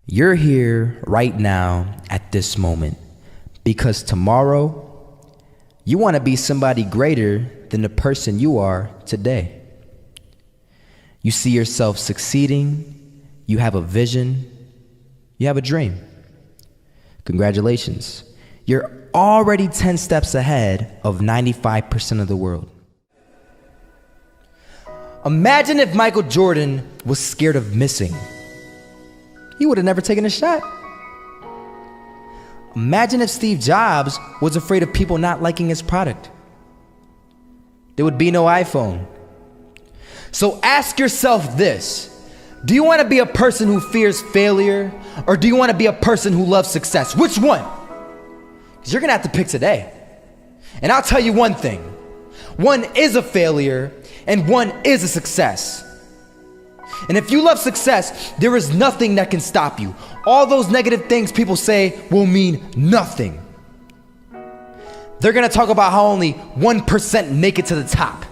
You're here right now at this moment because tomorrow you want to be somebody greater than the person you are today. You see yourself succeeding, you have a vision, you have a dream. Congratulations. You're already 10 steps ahead of 95% of the world. Imagine if Michael Jordan was scared of missing. He would have never taken a shot. Imagine if Steve Jobs was afraid of people not liking his product. There would be no iPhone. So ask yourself this: do you want to be a person who fears failure, or do you want to be a person who loves success? Which one? Because you're going to have to pick today. And I'll tell you one thing: one is a failure and one is a success. And if you love success, there is nothing that can stop you. All those negative things people say will mean nothing. They're gonna talk about how only 1% make it to the top.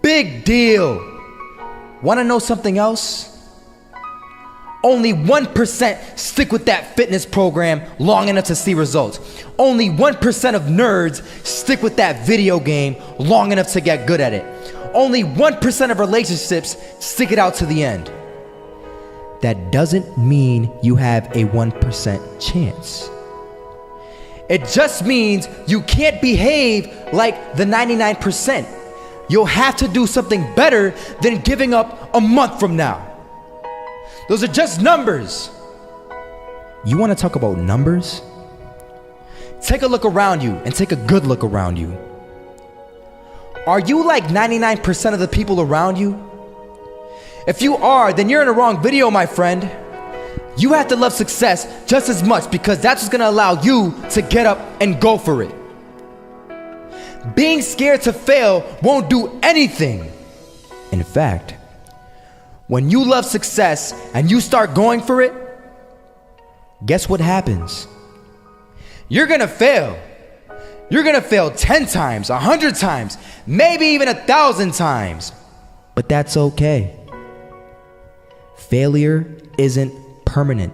Big deal. Wanna know something else? Only 1% stick with that fitness program long enough to see results. Only 1% of nerds stick with that video game long enough to get good at it. Only 1% of relationships stick it out to the end. That doesn't mean you have a 1% chance. It just means you can't behave like the 99%. You'll have to do something better than giving up a month from now. Those are just numbers. You want to talk about numbers? Take a look around you and take a good look around you. Are you like 99% of the people around you? If you are, then you're in the wrong video, my friend. You have to love success just as much because that's what's gonna allow you to get up and go for it. Being scared to fail won't do anything. In fact, when you love success and you start going for it, guess what happens? You're gonna fail. You're gonna fail 10 times, 100 times, maybe even 1,000 times. But that's okay. Failure isn't permanent.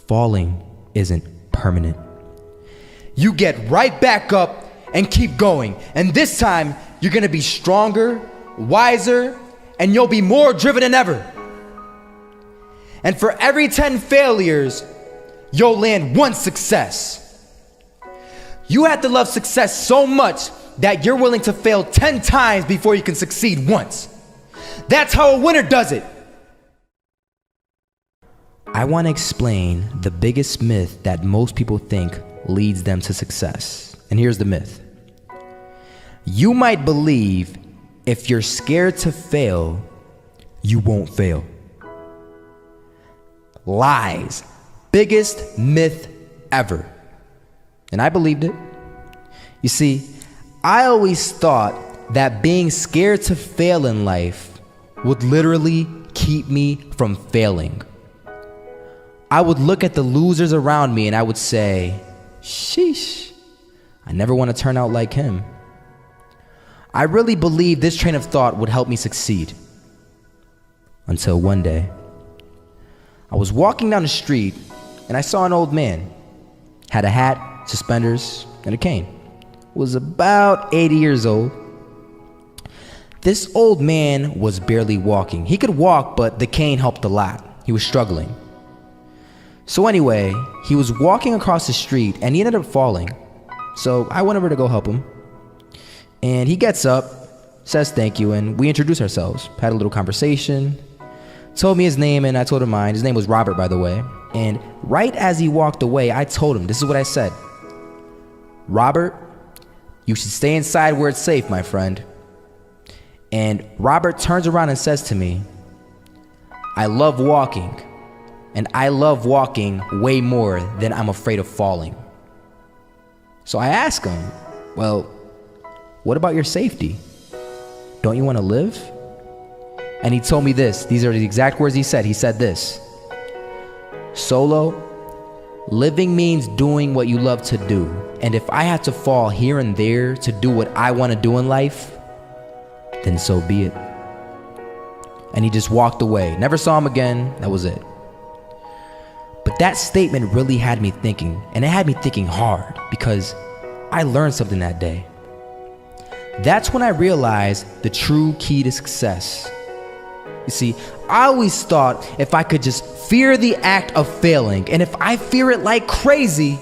Falling isn't permanent. You get right back up and keep going. And this time, you're gonna be stronger, wiser, and you'll be more driven than ever. And for every 10 failures, you'll land one success. You have to love success so much that you're willing to fail 10 times before you can succeed once. That's how a winner does it. I want to explain the biggest myth that most people think leads them to success. And here's the myth. You might believe if you're scared to fail, you won't fail. Lies. Biggest myth ever. And I believed it. You see, I always thought that being scared to fail in life would literally keep me from failing. I would look at the losers around me and I would say, sheesh, I never want to turn out like him. I really believed this train of thought would help me succeed. Until one day, I was walking down the street and I saw an old man. Had a hat, suspenders, and a cane. Was about 80 years old. This old man was barely walking. He could walk, but the cane helped a lot. He was struggling. So anyway, he was walking across the street and he ended up falling. So I went over to go help him. And he gets up, says thank you, and we introduced ourselves. Had a little conversation. Told me his name and I told him mine. His name was Robert, by the way. And right as he walked away, I told him, this is what I said. Robert, you should stay inside where it's safe, my friend. And Robert turns around and says to me, I love walking, and I love walking way more than I'm afraid of falling. So I asked him, well, what about your safety? Don't you want to live? And he told me this. These are the exact words he said. He said this: Solo, living means doing what you love to do. And if I have to fall here and there to do what I want to do in life, then so be it. And he just walked away. Never saw him again. That was it. That statement really had me thinking, and it had me thinking hard because I learned something that day. That's when I realized the true key to success. You see, I always thought if I could just fear the act of failing, and if I fear it like crazy,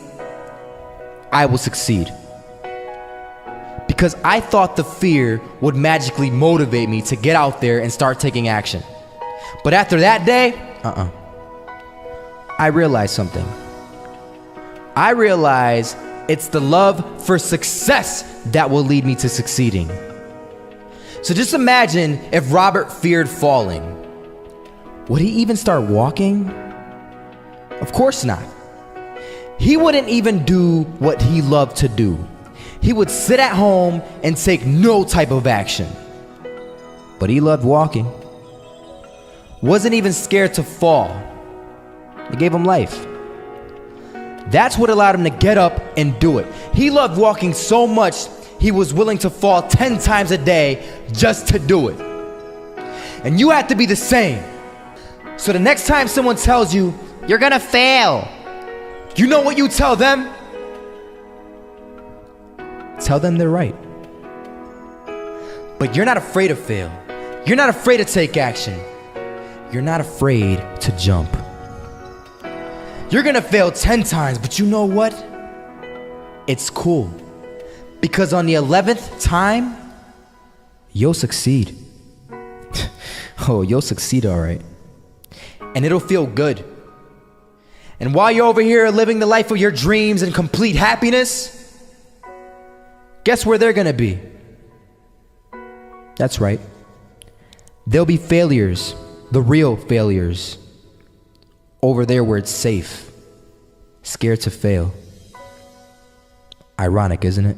I will succeed. Because I thought the fear would magically motivate me to get out there and start taking action. But after that day, I realized something. I realized it's the love for success that will lead me to succeeding. So just imagine if Robert feared falling. Would he even start walking? Of course not. He wouldn't even do what he loved to do. He would sit at home and take no type of action. But he loved walking. Wasn't even scared to fall. It gave him life. That's what allowed him to get up and do it. He loved walking so much, he was willing to fall 10 times a day just to do it. And you have to be the same. So the next time someone tells you, you're gonna fail, you know what you tell them? Tell them they're right. But you're not afraid to fail. You're not afraid to take action. You're not afraid to jump. You're gonna fail 10 times, but you know what? It's cool. Because on the 11th time, you'll succeed. Oh, you'll succeed, all right. And it'll feel good. And while you're over here living the life of your dreams and complete happiness, guess where they're gonna be? That's right. They'll be failures, the real failures. Over there where it's safe, scared to fail. Ironic, isn't it?